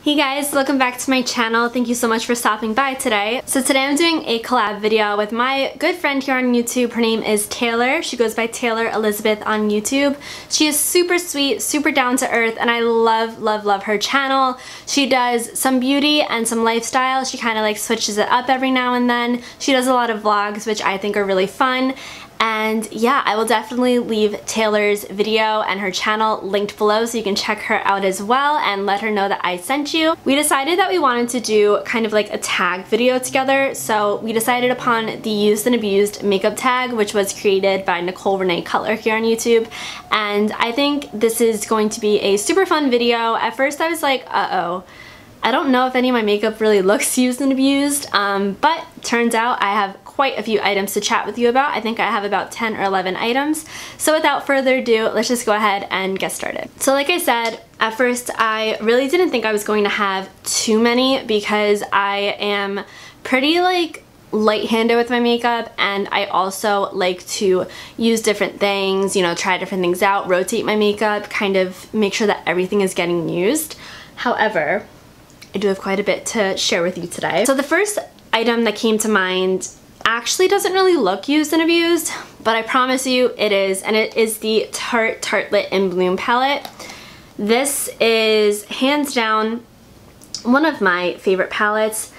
Hey guys, welcome back to my channel. Thank you so much for stopping by today. So today I'm doing a collab video with my good friend here on YouTube. Her name is Taylor. She goes by Taylor Elizabeth on YouTube. She is super sweet, super down to earth, and I love her channel. She does some beauty and some lifestyle. She kind of like switches it up every now and then. She does a lot of vlogs, which I think are really fun. And yeah, I will definitely leave Taylor's video and her channel linked below so you can check her out as well and let her know that I sent you. We decided that we wanted to do kind of like a tag video together, so we decided upon the used and abused makeup tag, which was created by Nicole Renee Cutler here on YouTube. And I think this is going to be a super fun video. At first I was like, uh-oh, I don't know if any of my makeup really looks used and abused, but turns out I have quite a few items to chat with you about. I think I have about 10 or 11 items. So without further ado, let's just go ahead and get started. So like I said, at first I really didn't think I was going to have too many because I am pretty like light-handed with my makeup, and I also like to use different things, you know, try different things out, rotate my makeup, kind of make sure that everything is getting used. However, I do have quite a bit to share with you today. So the first item that came to mind actually doesn't really look used and abused, but I promise you it is, and it is the Tarte Tartelette in Bloom palette. This is hands down one of my favorite palettes.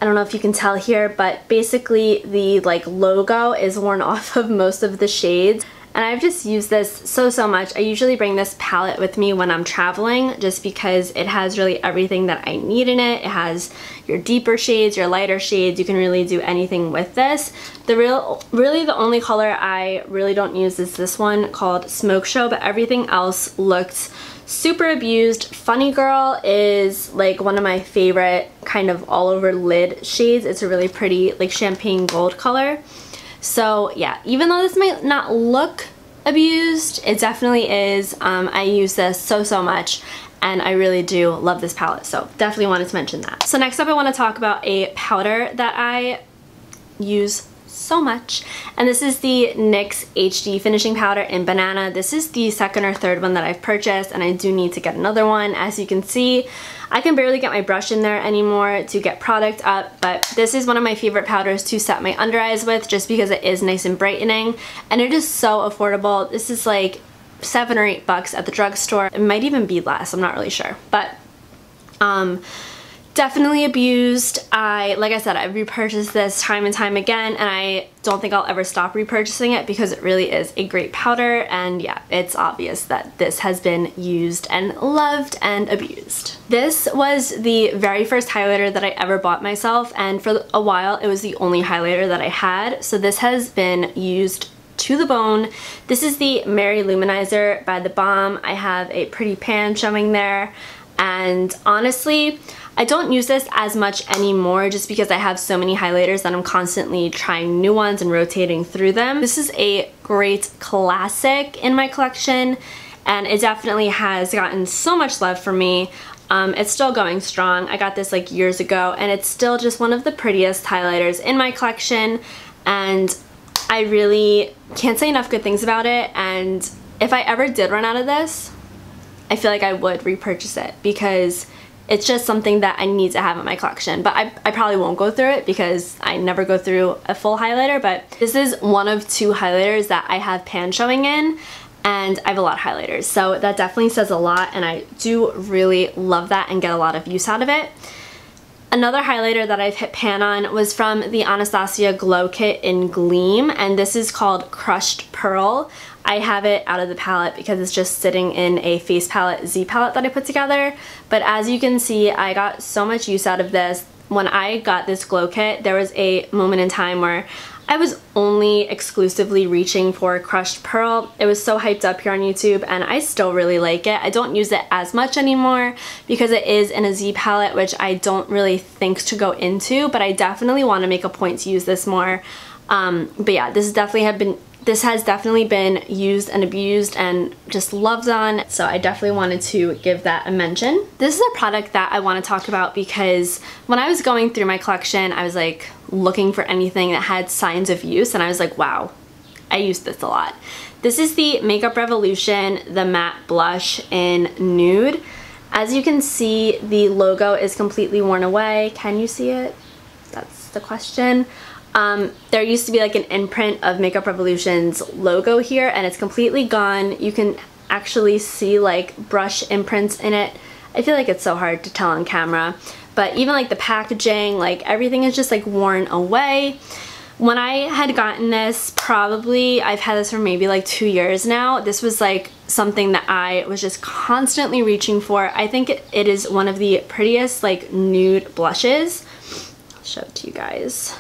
I don't know if you can tell here, but basically the like logo is worn off of most of the shades. And I've just used this so much. I usually bring this palette with me when I'm traveling just because it has really everything that I need in it. It has your deeper shades, your lighter shades. You can really do anything with this. Really the only color I really don't use is this one called Smoke Show, but everything else looked super abused. Funny Girl is like one of my favorite kind of all over lid shades. It's a really pretty like champagne gold color. So yeah, even though this might not look abused, it definitely is. I use this so much, and I really do love this palette, so definitely wanted to mention that. So next up I want to talk about a powder that I use so much, and this is the NYX HD finishing powder in Banana. This is the second or third one that I've purchased, and I do need to get another one. As you can see, I can barely get my brush in there anymore to get product up, but this is one of my favorite powders to set my under eyes with just because it is nice and brightening, and it is so affordable. This is like $7 or $8 at the drugstore. It might even be less, I'm not really sure, but definitely abused. Like I said, I've repurchased this time and time again, and I don't think I'll ever stop repurchasing it because it really is a great powder, and yeah, it's obvious that this has been used and loved and abused. This was the very first highlighter that I ever bought myself, and for a while it was the only highlighter that I had, so this has been used to the bone. This is the Mary Luminizer by The Balm. I have a pretty pan showing there, and honestly, I don't use this as much anymore just because I have so many highlighters that I'm constantly trying new ones and rotating through them. This is a great classic in my collection, and it definitely has gotten so much love from me. It's still going strong. I got this like years ago, and it's still just one of the prettiest highlighters in my collection, and I really can't say enough good things about it. And if I ever did run out of this, I feel like I would repurchase it because it's just something that I need to have in my collection. But I probably won't go through it because I never go through a full highlighter, but this is one of two highlighters that I have pan showing in, and I have a lot of highlighters. So that definitely says a lot, and I do really love that and get a lot of use out of it. Another highlighter that I've hit pan on was from the Anastasia Glow Kit in Gleam, and this is called Crushed Pearl. I have it out of the palette because it's just sitting in a face palette Z palette that I put together, but as you can see, I got so much use out of this. When I got this glow kit, there was a moment in time where I was only exclusively reaching for Crushed Pearl. It was so hyped up here on YouTube, and I still really like it. I don't use it as much anymore because it is in a Z palette, which I don't really think to go into, but I definitely want to make a point to use this more. But yeah, this has definitely been used and abused and just loved on, so I definitely wanted to give that a mention. This is a product that I want to talk about because when I was going through my collection, I was like looking for anything that had signs of use, and I was like, wow, I use this a lot. This is the Makeup Revolution, the matte blush in Nude, As you can see, the logo is completely worn away. Can you see it? That's the question. There used to be like an imprint of Makeup Revolution's logo here, and it's completely gone. You can actually see like brush imprints in it. I feel like it's so hard to tell on camera, but even like the packaging, like everything is just like worn away. When I had gotten this, probably, I've had this for maybe like 2 years now, this was like something that I was just constantly reaching for. I think it is one of the prettiest like nude blushes. I'll show it to you guys.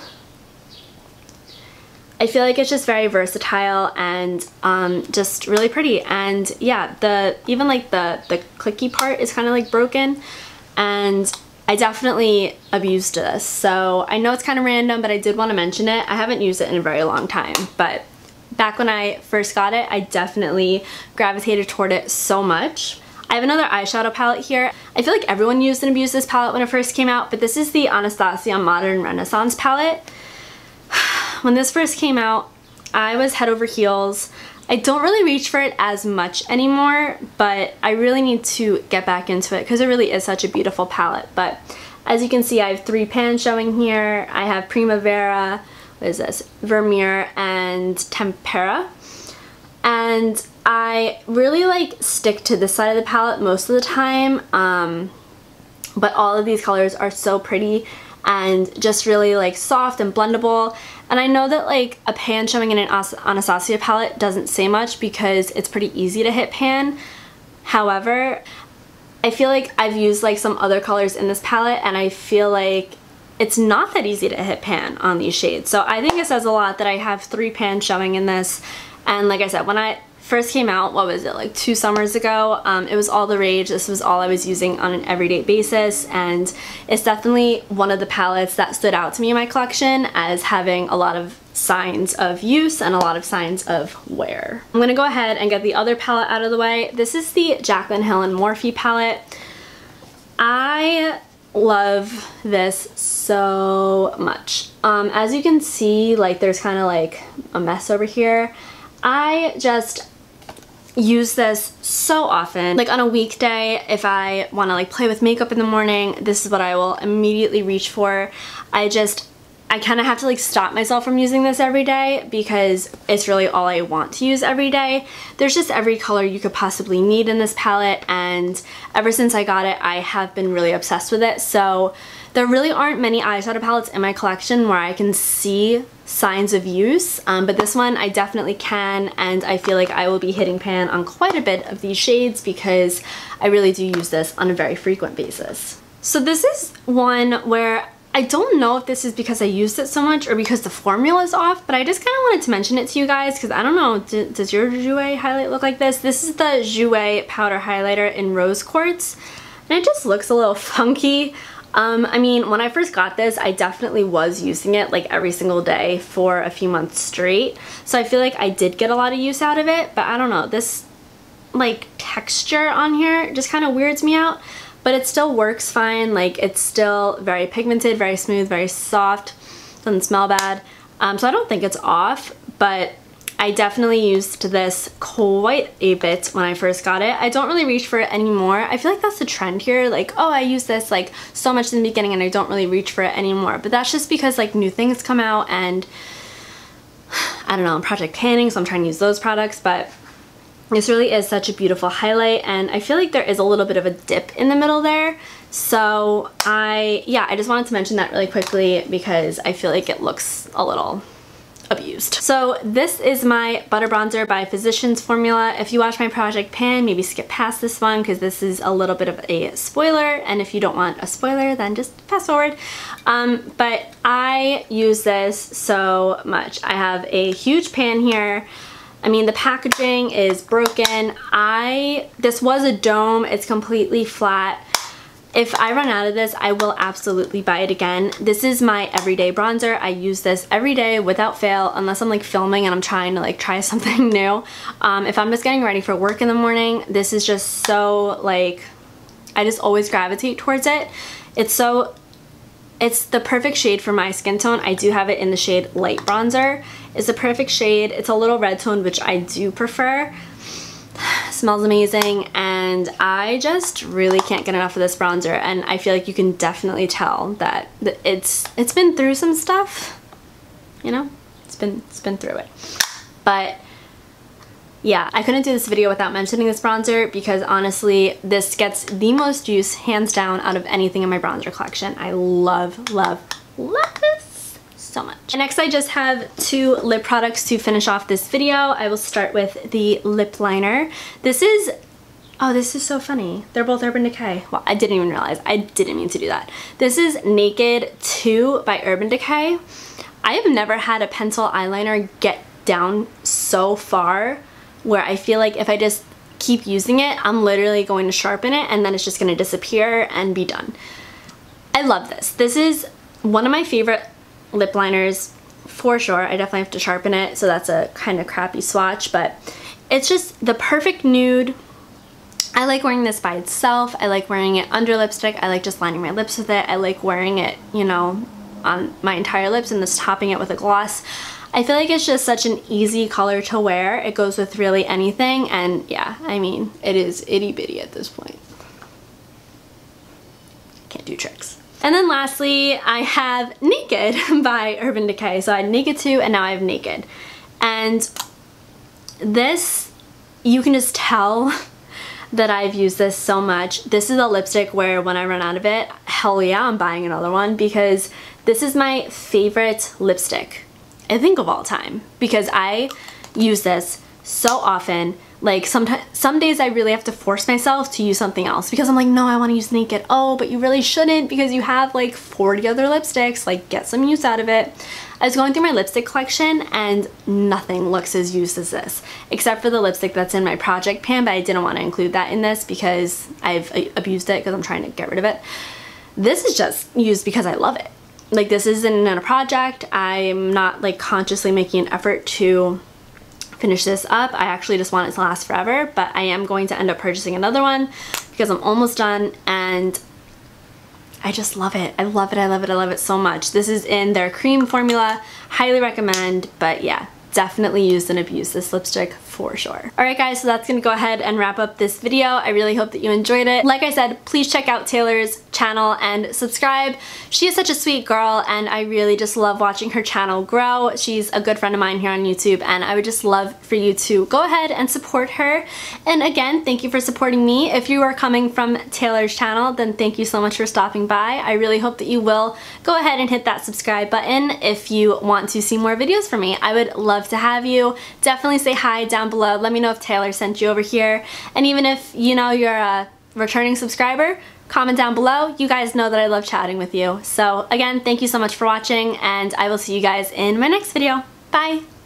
I feel like it's just very versatile and just really pretty. And yeah, even like the clicky part is kind of like broken, and I definitely abused this. So I know it's kind of random, but I did want to mention it. I haven't used it in a very long time, but back when I first got it, I definitely gravitated toward it so much. I have another eyeshadow palette here. I feel like everyone used and abused this palette when it first came out, but this is the Anastasia Modern Renaissance palette. When this first came out, I was head over heels. I don't really reach for it as much anymore, but I really need to get back into it because it really is such a beautiful palette. But as you can see, I have 3 pans showing here. I have Primavera, what is this, Vermeer, and Tempera. And I really like stick to this side of the palette most of the time, but all of these colors are so pretty and just really like soft and blendable. And I know that like a pan showing in an Anastasia palette doesn't say much because it's pretty easy to hit pan. However, I feel like I've used like some other colors in this palette and I feel like it's not that easy to hit pan on these shades. So I think it says a lot that I have 3 pans showing in this. And like I said, when I first came out, what was it, like 2 summers ago, it was all the rage. This was all I was using on an everyday basis, and it's definitely one of the palettes that stood out to me in my collection as having a lot of signs of use and a lot of signs of wear. I'm gonna go ahead and get the other palette out of the way. This is the Jaclyn Hill and Morphe palette. I love this so much. As you can see, like there's kind of like a mess over here. I just use this so often. Like on a weekday, if I want to like play with makeup in the morning, this is what I will immediately reach for. I kind of have to like stop myself from using this every day because it's really all I want to use every day. There's just every color you could possibly need in this palette, and ever since I got it, I have been really obsessed with it. So there really aren't many eyeshadow palettes in my collection where I can see signs of use, but this one I definitely can, and I feel like I will be hitting pan on quite a bit of these shades because I really do use this on a very frequent basis. So this is one where I don't know if this is because I used it so much or because the formula is off, but I just kind of wanted to mention it to you guys because I don't know, does your Jouer highlight look like this? This is the Jouer powder highlighter in Rose Quartz, and it just looks a little funky. I mean, when I first got this, I definitely was using it like every single day for a few months straight. So I feel like I did get a lot of use out of it, but I don't know, this like texture on here just kind of weirds me out, but it still works fine. Like it's still very pigmented, very smooth, very soft, doesn't smell bad. So I don't think it's off, but I definitely used this quite a bit when I first got it. I don't really reach for it anymore. I feel like that's the trend here. Like, oh, I use this like so much in the beginning and I don't really reach for it anymore. But that's just because like new things come out and I don't know, I'm project panning, so I'm trying to use those products. But this really is such a beautiful highlight, and I feel like there is a little bit of a dip in the middle there. So I just wanted to mention that really quickly because I feel like it looks a little abused. So this is my butter bronzer by Physicians formula. If you watch my project pan, maybe skip past this one because this is a little bit of a spoiler, and if you don't want a spoiler, then just fast forward. But I use this so much. I have a huge pan here. I mean, the packaging is broken. This was a dome. It's completely flat. If I run out of this, I will absolutely buy it again. This is my everyday bronzer. I use this every day without fail, unless I'm like filming and I'm trying to like try something new. If I'm just getting ready for work in the morning, this is just so like, I just always gravitate towards it. It's the perfect shade for my skin tone. I do have it in the shade Light Bronzer. It's the perfect shade. It's a little red tone, which I do prefer. smells amazing, and I just really can't get enough of this bronzer, and I feel like you can definitely tell that it's been through some stuff, you know? It's been through it. But yeah, I couldn't do this video without mentioning this bronzer because honestly, this gets the most use, hands down, out of anything in my bronzer collection. I love, love, love this so much. And next I just have 2 lip products to finish off this video. I will start with the lip liner. This is, oh, this is so funny. They're both Urban Decay. Well, I didn't even realize. I didn't mean to do that. This is Naked 2 by Urban Decay. I have never had a pencil eyeliner get down so far where I feel like if I just keep using it, I'm literally going to sharpen it and then it's just going to disappear and be done. I love this. This is one of my favorite lip liners for sure. I definitely have to sharpen it, so that's a kind of crappy swatch, but it's just the perfect nude. I like wearing this by itself. I like wearing it under lipstick. I like just lining my lips with it. I like wearing it, you know, on my entire lips and just topping it with a gloss. I feel like it's just such an easy color to wear. It goes with really anything, and yeah, I mean, it is itty bitty at this point. Can't do tricks. And then lastly, I have Naked by Urban Decay. So I had Naked 2 and now I have Naked. And this, you can just tell that I've used this so much. This is a lipstick where when I run out of it, hell yeah, I'm buying another one because this is my favorite lipstick, I think, of all time, because I use this so often. Like some days I really have to force myself to use something else because I'm like, no, I want to use Naked. Oh, but you really shouldn't because you have like 40 other lipsticks. Like, get some use out of it. I was going through my lipstick collection and nothing looks as used as this, except for the lipstick that's in my project pan, but I didn't want to include that in this because I've abused it because I'm trying to get rid of it. This is just used because I love it. Like, this isn't in a project. I'm not like consciously making an effort to finish this up. I actually just want it to last forever, but I am going to end up purchasing another one because I'm almost done and I just love it. I love it, I love it, I love it so much. This is in their cream formula. Highly recommend, but yeah, definitely use and abuse this lipstick for sure. Alright guys, so that's gonna go ahead and wrap up this video. I really hope that you enjoyed it. Like I said, please check out Taylor's channel and subscribe. She is such a sweet girl and I really just love watching her channel grow. She's a good friend of mine here on YouTube and I would just love for you to go ahead and support her. And again, thank you for supporting me. If you are coming from Taylor's channel, then thank you so much for stopping by. I really hope that you will go ahead and hit that subscribe button if you want to see more videos from me. I would love to have you. Definitely say hi down below. Let me know if Taylor sent you over here. And even if you know you're a returning subscriber, comment down below. You guys know that I love chatting with you. So again, thank you so much for watching and I will see you guys in my next video. Bye!